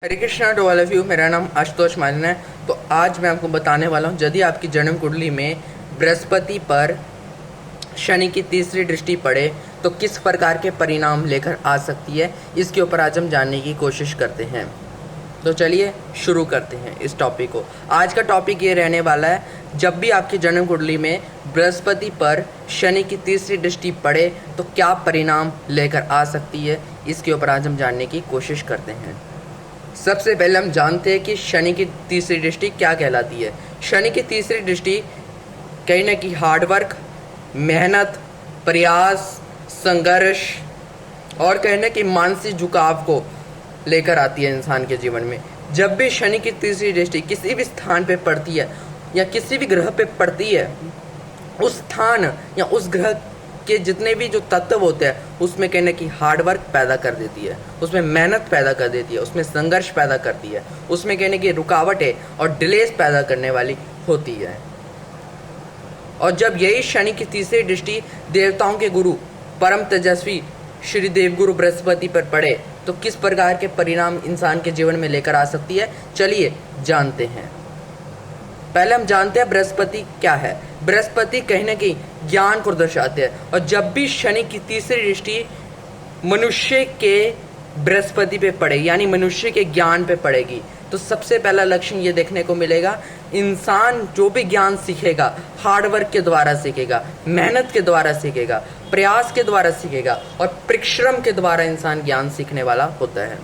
Hare Krishna to all of you. मेरा नाम आशुतोष मालिन है। तो आज मैं आपको बताने वाला हूँ, यदि आपकी जन्म कुंडली में बृहस्पति पर शनि की तीसरी दृष्टि पड़े तो किस प्रकार के परिणाम लेकर आ सकती है, इसके ऊपर आज हम जानने की कोशिश करते हैं। तो चलिए शुरू करते हैं इस टॉपिक को। आज का टॉपिक ये रहने वाला है, जब भी आपकी जन्म कुंडली में बृहस्पति पर शनि की तीसरी दृष्टि पड़े तो क्या परिणाम लेकर आ सकती है, इसके ऊपर आज हम जानने की कोशिश करते हैं। सबसे पहले हम जानते हैं कि शनि की तीसरी दृष्टि क्या कहलाती है। शनि की तीसरी दृष्टि कहीं ना कहीं हार्डवर्क, मेहनत, प्रयास, संघर्ष और कहीं ना कहीं मानसिक झुकाव को लेकर आती है इंसान के जीवन में। जब भी शनि की तीसरी दृष्टि किसी भी स्थान पे पड़ती है या किसी भी ग्रह पे पड़ती है, उस स्थान या उस ग्रह के जितने भी जो तत्व होते हैं उसमें कहीं ना कहीं हार्डवर्क पैदा कर देती है, उसमें मेहनत पैदा कर देती है, उसमें संघर्ष पैदा करती है, उसमें कहीं ना कहीं रुकावटें और डिलेस पैदा करने वाली होती है। और जब यही शनि की तीसरी दृष्टि देवताओं के गुरु परम तेजस्वी श्री देवगुरु बृहस्पति पर पड़े तो किस प्रकार के परिणाम इंसान के जीवन में लेकर आ सकती है, चलिए जानते हैं। पहले हम जानते हैं बृहस्पति क्या है। बृहस्पति कहीं ना कहीं ज्ञान को दर्शाते हैं, और जब भी शनि की तीसरी दृष्टि मनुष्य के बृहस्पति पे पड़े यानी मनुष्य के ज्ञान पे पड़ेगी तो सबसे पहला लक्षण ये देखने को मिलेगा, इंसान जो भी ज्ञान सीखेगा हार्डवर्क के द्वारा सीखेगा, मेहनत के द्वारा सीखेगा, प्रयास के द्वारा सीखेगा और परिश्रम के द्वारा इंसान ज्ञान सीखने वाला होता है।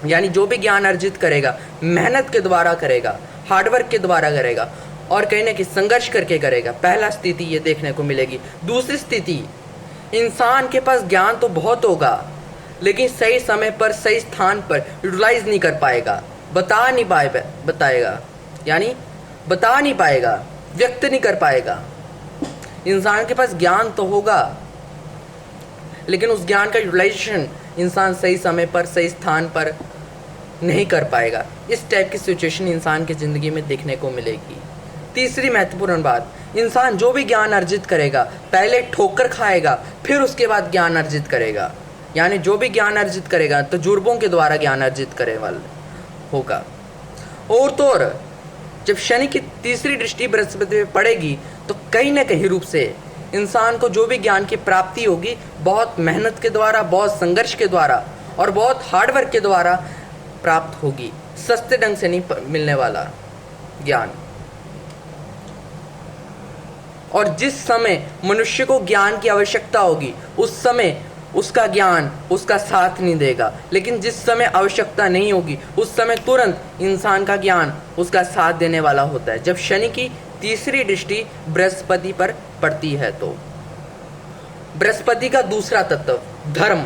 यानी जो भी ज्ञान अर्जित करेगा मेहनत के द्वारा करेगा, हार्डवर्क के द्वारा करेगा और कहीं ना कहीं संघर्ष करके करेगा। पहला स्थिति ये देखने को मिलेगी। दूसरी स्थिति, इंसान के पास ज्ञान तो बहुत होगा लेकिन सही समय पर सही स्थान पर यूटिलाइज नहीं कर पाएगा, बताएगा यानी बता नहीं पाएगा, व्यक्त नहीं कर पाएगा। इंसान के पास ज्ञान तो होगा लेकिन उस ज्ञान का यूटिलाइजेशन इंसान सही समय पर सही स्थान पर नहीं कर पाएगा। इस टाइप की सिचुएशन इंसान की ज़िंदगी में देखने को मिलेगी। तीसरी महत्वपूर्ण बात, इंसान जो भी ज्ञान अर्जित करेगा पहले ठोकर खाएगा फिर उसके बाद ज्ञान अर्जित करेगा। यानी जो भी ज्ञान अर्जित करेगा तजुर्बों के द्वारा ज्ञान अर्जित करे वाला होगा। और तो और जब शनि की तीसरी दृष्टि बृहस्पति पे पड़ेगी तो कहीं ना कहीं रूप से इंसान को जो भी ज्ञान की प्राप्ति होगी बहुत मेहनत के द्वारा, बहुत संघर्ष के द्वारा और बहुत हार्डवर्क के द्वारा प्राप्त होगी। सस्ते ढंग से नहीं मिलने वाला ज्ञान। और जिस समय मनुष्य को ज्ञान की आवश्यकता होगी उस समय उसका ज्ञान उसका साथ नहीं देगा, लेकिन जिस समय आवश्यकता नहीं होगी उस समय तुरंत इंसान का ज्ञान उसका साथ देने वाला होता है। जब शनि की तीसरी दृष्टि बृहस्पति पर पड़ती है तो बृहस्पति का दूसरा तत्व धर्म,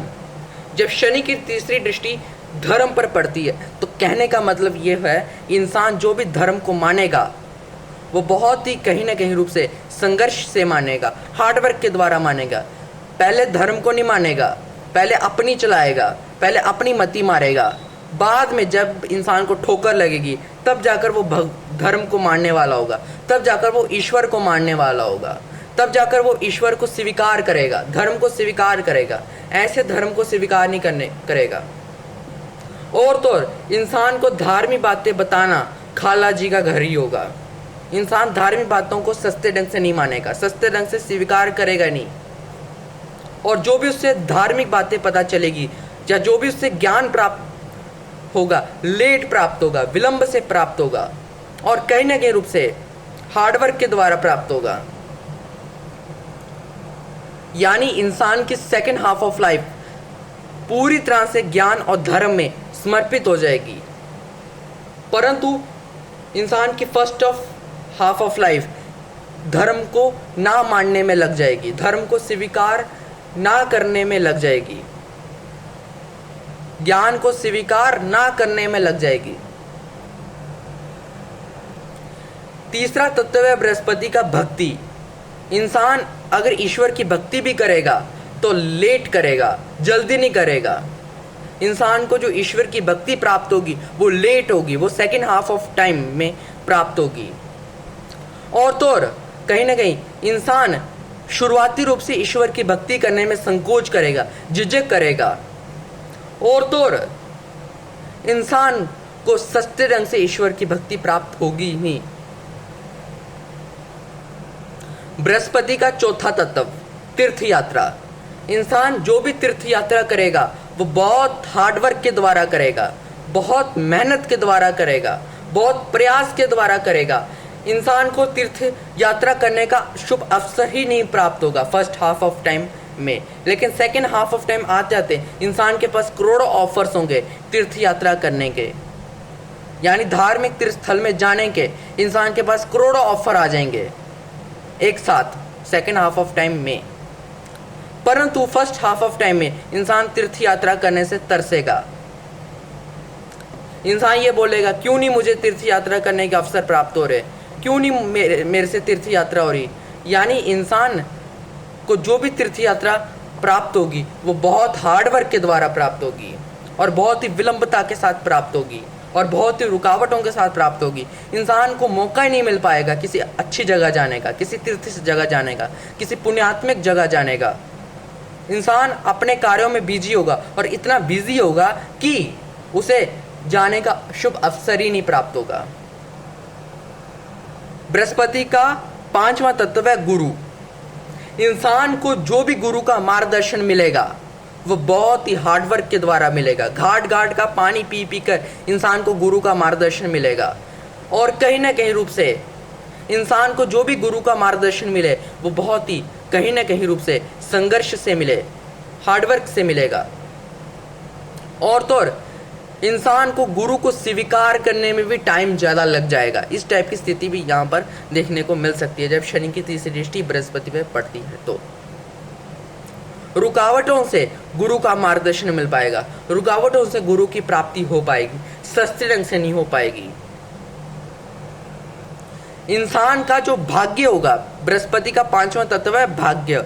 जब शनि की तीसरी दृष्टि धर्म पर पड़ती है तो कहने का मतलब ये है, इंसान जो भी धर्म को मानेगा वो बहुत ही कहीं ना कहीं रूप से संघर्ष से मानेगा, हार्डवर्क के द्वारा मानेगा। पहले धर्म को नहीं मानेगा, पहले अपनी चलाएगा, पहले अपनी मति मारेगा, बाद में जब इंसान को ठोकर लगेगी तब जाकर वो धर्म को मानने वाला होगा, तब जाकर वो ईश्वर को मानने वाला होगा, तब जाकर वो ईश्वर को स्वीकार करेगा, धर्म को स्वीकार करेगा। ऐसे धर्म को स्वीकार नहीं करेगा। और तो इंसान को धार्मिक बातें बताना खाला जी का घर ही होगा। इंसान धार्मिक बातों को सस्ते ढंग से नहीं मानेगा, सस्ते ढंग से स्वीकार करेगा नहीं। और जो भी उससे धार्मिक बातें पता चलेगी या जो भी उससे ज्ञान प्राप्त होगा लेट प्राप्त होगा, विलंब से प्राप्त होगा और कहीं ना कहीं रूप से हार्डवर्क के द्वारा प्राप्त होगा। यानी इंसान की सेकेंड हाफ ऑफ लाइफ पूरी तरह से ज्ञान और धर्म में समर्पित हो जाएगी, परंतु इंसान की फर्स्ट हाफ ऑफ लाइफ धर्म को ना मानने में लग जाएगी, धर्म को स्वीकार ना करने में लग जाएगी, ज्ञान को स्वीकार ना करने में लग जाएगी। तीसरा तत्व है बृहस्पति का भक्ति। इंसान अगर ईश्वर की भक्ति भी करेगा तो लेट करेगा, जल्दी नहीं करेगा। इंसान को जो ईश्वर की भक्ति प्राप्त होगी वो लेट होगी, वो सेकेंड हाफ ऑफ टाइम में प्राप्त होगी। और तो और कहीं ना कहीं इंसान शुरुआती रूप से ईश्वर की भक्ति करने में संकोच करेगा, झिझक करेगा। और तो और इंसान को सस्ते ढंग से ईश्वर की भक्ति प्राप्त होगी ही नहीं। बृहस्पति का चौथा तत्व तीर्थ यात्रा। इंसान जो भी तीर्थ यात्रा करेगा वो बहुत हार्डवर्क के द्वारा करेगा, बहुत मेहनत के द्वारा करेगा, बहुत प्रयास के द्वारा करेगा। इंसान को तीर्थ यात्रा करने का शुभ अवसर ही नहीं प्राप्त होगा फर्स्ट हाफ ऑफ टाइम में, लेकिन सेकेंड हाफ ऑफ टाइम आते आते इंसान के पास करोड़ों ऑफर्स होंगे तीर्थ यात्रा करने के, यानी धार्मिक तीर्थ स्थल में जाने के इंसान के पास करोड़ों ऑफर आ जाएंगे एक साथ सेकेंड हाफ ऑफ टाइम में। परंतु फर्स्ट हाफ ऑफ टाइम में इंसान तीर्थ यात्रा करने से तरसेगा। इंसान ये बोलेगा क्यों नहीं मुझे तीर्थ यात्रा करने के अवसर प्राप्त हो रहे, क्यों नहीं मेरे से तीर्थ यात्रा हो रही। यानी इंसान को जो भी तीर्थ यात्रा प्राप्त होगी वो बहुत हार्डवर्क के द्वारा प्राप्त होगी और बहुत ही विलंबता के साथ प्राप्त होगी और बहुत ही रुकावटों के साथ प्राप्त होगी। इंसान को मौका ही नहीं मिल पाएगा किसी अच्छी जगह जाने का, किसी तीर्थ जगह जाने का, किसी पुण्यात्मक जगह जाने का। इंसान अपने कार्यों में बिजी होगा और इतना बिजी होगा कि उसे जाने का शुभ अवसर ही नहीं प्राप्त होगा। बृहस्पति का पांचवा तत्व है गुरु। इंसान को जो भी गुरु का मार्गदर्शन मिलेगा वो बहुत ही हार्डवर्क के द्वारा मिलेगा। घाट घाट का पानी पी पी कर इंसान को गुरु का मार्गदर्शन मिलेगा और कहीं ना कहीं रूप से इंसान को जो भी गुरु का मार्गदर्शन मिले वो बहुत ही कहीं ना कहीं रूप से संघर्ष से मिले, हार्डवर्क से मिलेगा। और तो और इंसान को गुरु को स्वीकार करने में भी टाइम ज़्यादा लग जाएगा। इस टाइप की स्थिति भी यहाँ पर देखने को मिल सकती है जब शनि की तीसरी दृष्टि बृहस्पति पे पड़ती है। तो रुकावटों से गुरु का मार्गदर्शन मिल पाएगा, रुकावटों से गुरु की प्राप्ति हो पाएगी, सस्ते ढंग से नहीं हो पाएगी। इंसान का जो भाग्य होगा, बृहस्पति का पांचवा तत्व है भाग्य,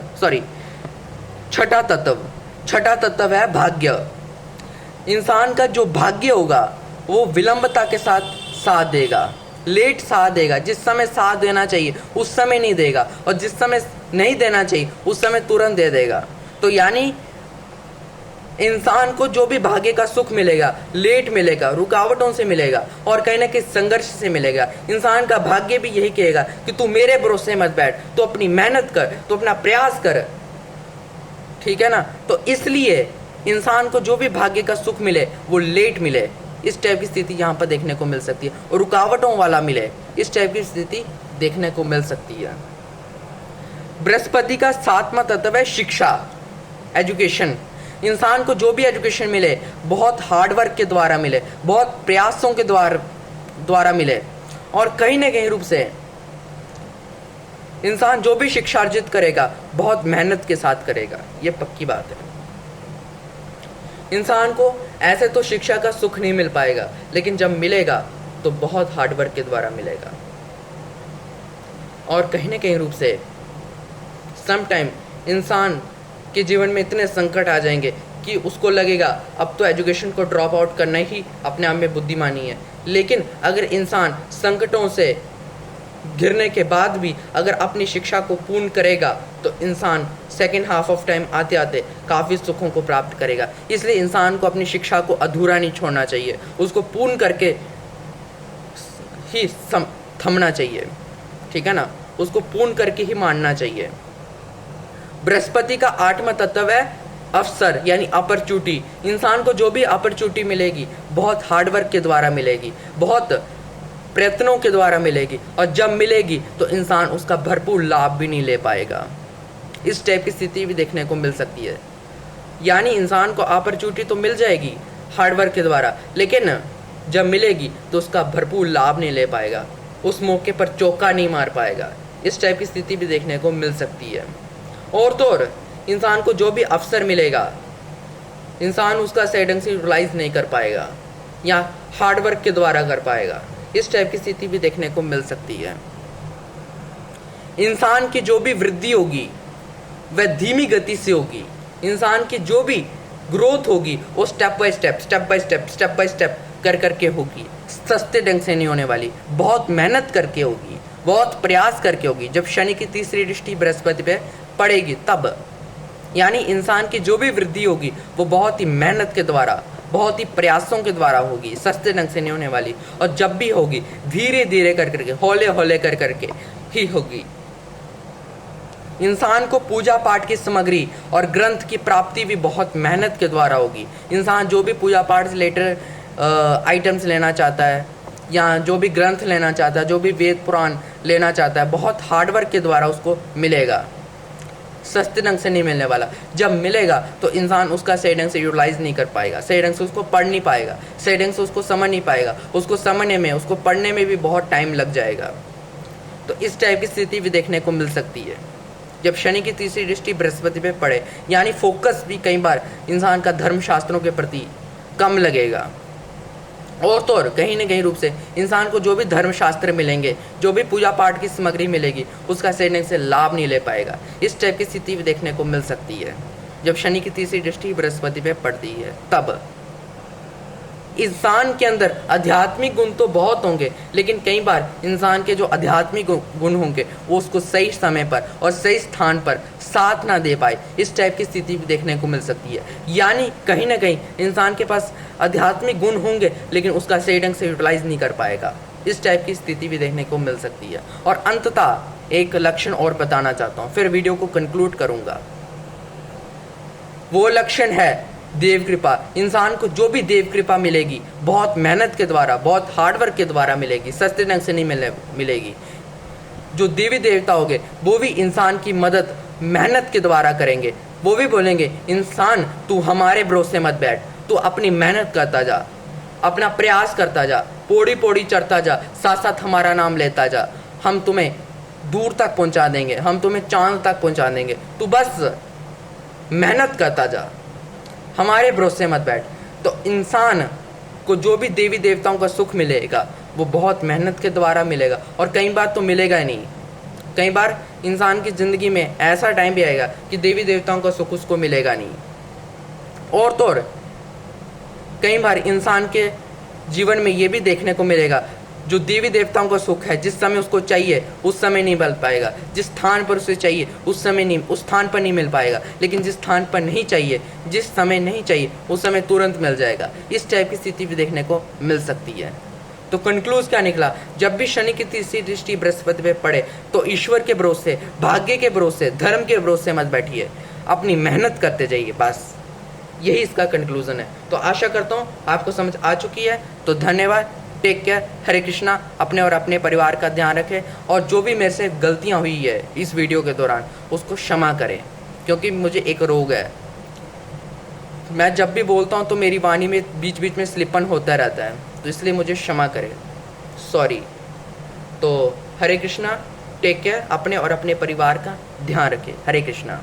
छठा तत्व है भाग्य। इंसान का जो भाग्य होगा वो विलंबता के साथ साथ देगा, लेट साथ देगा। जिस समय साथ देना चाहिए उस समय नहीं देगा और जिस समय नहीं देना चाहिए उस समय तुरंत दे देगा। तो यानी इंसान को जो भी भाग्य का सुख मिलेगा लेट मिलेगा, रुकावटों से मिलेगा और कहीं ना कहीं संघर्ष से मिलेगा। इंसान का भाग्य भी यही कहेगा कि तू मेरे भरोसे मत बैठ, तू अपनी मेहनत कर, तू अपना प्रयास कर, ठीक है ना। तो इसलिए इंसान को जो भी भाग्य का सुख मिले वो लेट मिले, इस टाइप की स्थिति यहाँ पर देखने को मिल सकती है। और रुकावटों वाला मिले, इस टाइप की स्थिति देखने को मिल सकती है। बृहस्पति का सातवां तत्व है शिक्षा, एजुकेशन। इंसान को जो भी एजुकेशन मिले बहुत हार्डवर्क के द्वारा मिले, बहुत प्रयासों के द्वारा मिले और कहीं ना कहीं रूप से इंसान जो भी शिक्षा अर्जित करेगा बहुत मेहनत के साथ करेगा, ये पक्की बात है। इंसान को ऐसे तो शिक्षा का सुख नहीं मिल पाएगा, लेकिन जब मिलेगा तो बहुत हार्डवर्क के द्वारा मिलेगा। और कहीं ना कहीं रूप से समटाइम इंसान के जीवन में इतने संकट आ जाएंगे कि उसको लगेगा अब तो एजुकेशन को ड्रॉप आउट करना ही अपने आप में बुद्धिमानी है। लेकिन अगर इंसान संकटों से घिरने के बाद भी अगर अपनी शिक्षा को पूर्ण करेगा तो इंसान सेकेंड हाफ ऑफ टाइम आते आते काफ़ी सुखों को प्राप्त करेगा। इसलिए इंसान को अपनी शिक्षा को अधूरा नहीं छोड़ना चाहिए, उसको पूर्ण करके ही थमना चाहिए, ठीक है ना, उसको पूर्ण करके ही मानना चाहिए। बृहस्पति का आठवां तत्व है अवसर यानी अपॉर्चुनिटी। इंसान को जो भी अपॉर्चुनिटी मिलेगी बहुत हार्डवर्क के द्वारा मिलेगी, बहुत प्रयत्नों के द्वारा मिलेगी और जब मिलेगी तो इंसान उसका भरपूर लाभ भी नहीं ले पाएगा। इस टाइप की स्थिति भी देखने को मिल सकती है। यानी इंसान को अपॉर्चुनिटी तो मिल जाएगी हार्डवर्क के द्वारा, लेकिन जब मिलेगी तो उसका भरपूर लाभ नहीं ले पाएगा, उस मौके पर चौका नहीं मार पाएगा। इस टाइप की स्थिति भी देखने को मिल सकती है। और तो और इंसान को जो भी अवसर मिलेगा इंसान उसका सही ढंग से यूटिलाइज नहीं कर पाएगा या हार्डवर्क के द्वारा कर पाएगा। इस टाइप की स्थिति भी देखने को मिल सकती है। इंसान की जो भी वृद्धि होगी वह धीमी गति से होगी। इंसान की जो भी ग्रोथ होगी वो स्टेप बाय स्टेप कर करके होगी, सस्ते ढंग से नहीं होने वाली, बहुत मेहनत करके होगी, बहुत प्रयास करके होगी। जब शनि की तीसरी दृष्टि बृहस्पति पे पड़ेगी तब, यानी इंसान की जो भी वृद्धि होगी वो बहुत ही मेहनत के द्वारा, बहुत ही प्रयासों के द्वारा होगी, सस्ते ढंग से नहीं होने वाली। और जब भी होगी धीरे धीरे कर करके, हौले हौले कर करके ही होगी। इंसान को पूजा पाठ की सामग्री और ग्रंथ की प्राप्ति भी बहुत मेहनत के द्वारा होगी। इंसान जो भी पूजा पाठ से रिलेटेड आइटम्स लेना चाहता है या जो भी ग्रंथ लेना चाहता है, जो भी वेद पुराण लेना चाहता है, बहुत हार्डवर्क के द्वारा उसको मिलेगा, सस्ते ढंग से नहीं मिलने वाला। जब मिलेगा तो इंसान उसका सही ढंग से यूटिलाइज नहीं कर पाएगा, सही ढंग से उसको पढ़ नहीं पाएगा, सही ढंग से उसको समझ नहीं पाएगा, उसको समझने में, उसको पढ़ने में भी बहुत टाइम लग जाएगा। तो इस टाइप की स्थिति भी देखने को मिल सकती है जब शनि की तीसरी दृष्टि बृहस्पति पे पड़े। यानी फोकस भी कई बार इंसान का धर्मशास्त्रों के प्रति कम लगेगा। और तो और कहीं न कहीं रूप से इंसान को जो भी धर्मशास्त्र मिलेंगे, जो भी पूजा पाठ की सामग्री मिलेगी, उसका सही ढंग से लाभ नहीं ले पाएगा। इस टाइप की स्थिति भी देखने को मिल सकती है जब शनि की तीसरी दृष्टि बृहस्पति पे पड़ती है। तब इंसान के अंदर आध्यात्मिक गुण तो बहुत होंगे, लेकिन कई बार इंसान के जो आध्यात्मिक गुण होंगे वो उसको सही समय पर और सही स्थान पर साथ ना दे पाए। इस टाइप की स्थिति भी देखने को मिल सकती है। यानी कहीं ना कहीं इंसान के पास आध्यात्मिक गुण होंगे लेकिन उसका सही ढंग से यूटिलाइज नहीं कर पाएगा। इस टाइप की स्थिति भी देखने को मिल सकती है। और अंततः एक लक्षण और बताना चाहता हूँ, फिर वीडियो को कंक्लूड करूँगा। वो लक्षण है देव कृपा। इंसान को जो भी देव कृपा मिलेगी बहुत मेहनत के द्वारा, बहुत हार्डवर्क के द्वारा मिलेगी, सस्ते ढंग से नहीं मिलेगी। जो देवी देवता होंगे वो भी इंसान की मदद मेहनत के द्वारा करेंगे। वो भी बोलेंगे इंसान तू हमारे भरोसे मत बैठ, तू अपनी मेहनत करता जा, अपना प्रयास करता जा, पौड़ी पौड़ी चढ़ता जा, साथ साथ हमारा नाम लेता जा, हम तुम्हें दूर तक पहुंचा देंगे, हम तुम्हें चांद तक पहुंचा देंगे, तू बस मेहनत करता जा, हमारे भरोसे मत बैठ। तो इंसान को जो भी देवी देवताओं का सुख मिलेगा वो बहुत मेहनत के द्वारा मिलेगा। और कई बार तो मिलेगा ही नहीं, कई बार इंसान की ज़िंदगी में ऐसा टाइम भी आएगा कि देवी देवताओं का सुख उसको मिलेगा नहीं। और तो और कई बार इंसान के जीवन में ये भी देखने को मिलेगा जो देवी देवताओं का सुख है जिस समय उसको चाहिए उस समय नहीं मिल पाएगा, जिस स्थान पर उसे चाहिए उस समय नहीं, उस स्थान पर नहीं मिल पाएगा। लेकिन जिस स्थान पर नहीं चाहिए, जिस समय नहीं चाहिए उस समय तुरंत मिल जाएगा। इस टाइप की स्थिति भी देखने को मिल सकती है। तो कंक्लूज क्या निकला, जब भी शनि की तीसरी दृष्टि बृहस्पति पे पड़े तो ईश्वर के भरोसे, भाग्य के भरोसे, धर्म के भरोसे मत बैठिए, अपनी मेहनत करते जाइए। बस यही इसका कंक्लूजन है। तो आशा करता हूँ आपको समझ आ चुकी है। तो धन्यवाद, टेक केयर, हरे कृष्णा। अपने और अपने परिवार का ध्यान रखें और जो भी मेरे से गलतियाँ हुई है इस वीडियो के दौरान उसको क्षमा करें, क्योंकि मुझे एक रोग है, मैं जब भी बोलता हूँ तो मेरी वाणी में बीच बीच में स्लिपन होता रहता है, तो इसलिए मुझे क्षमा करें, सॉरी। तो हरे कृष्णा, टेक केयर, अपने और अपने परिवार का ध्यान रखें। हरे कृष्णा।